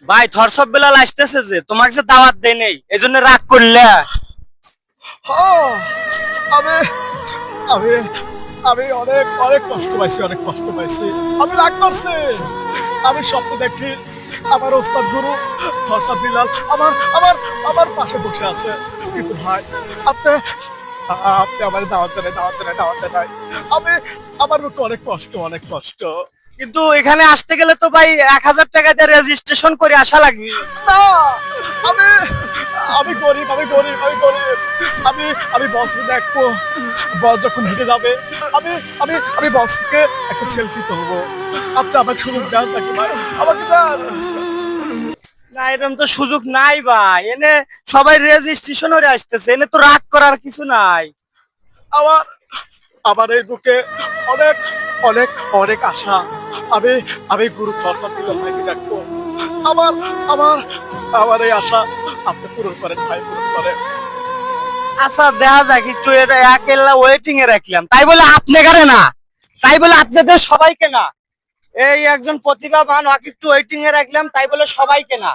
ভাই থরসব বেলাল আসতেছে যে তোমাকে যে দাওয়াত দেয় নেই এজন্য রাগ করলে। হ্যাঁ, আমি আমি আমি অনেক অনেক কষ্ট পাইছি, অনেক কষ্ট পাইছি। আমি রাগ করছি। আমি স্বপ্ন দেখি আমার ওস্তাদ গুরু খরসা বিলাল আমার আমার আমার পাশে বসে আছে। কিন্তু ভাই আপনি আপনি আমার দাওয়াত দেন নাই, দাওয়াত দেন নাই, দাওয়াত দেন নাই। আমি আমার বুকে অনেক কষ্ট, অনেক কষ্ট। কিন্তু এখানে আসতে গেলে তো ভাই 1000 টাকা দিয়ে রেজিস্ট্রেশন করে আসা লাগবে। না, আমি আমি গরিব, আমি গরিব, আমি গরিব। আমি আমি বসকে দেখবো, বস যখন হেঁটে যাবে আমি আমি আমি বসকে একটা সেলফি তুলবো। আপনি আমাকে সুযোগ দেন নাকি ভাই, আমাকে দেন। না এরকম তো সুযোগ নাই ভাই, এনে সবাই রেজিস্ট্রেশন করে আসতেছে, এনে তো রাগ করার কিছু নাই। আমার আমার এই বুকে অনেক অনেক অনেক আশা। আমি আমি গুরু খরচা বিলাল ভাইকে দেখবো। আমার আমার আমার এই আশা আপনি পূরণ করেন ভাই, পূরণ করেন। আচ্ছা দেখা যাক, একটু এটা একেলা ওয়েটিং এ রাখলাম, তাই বলে আপনি কারে না, তাই বলে আপনাদের সবাইকে না। এই একজন প্রতিভাবান ওকে একটু ওয়েটিং এ রাখলাম, তাই বলে সবাইকে না।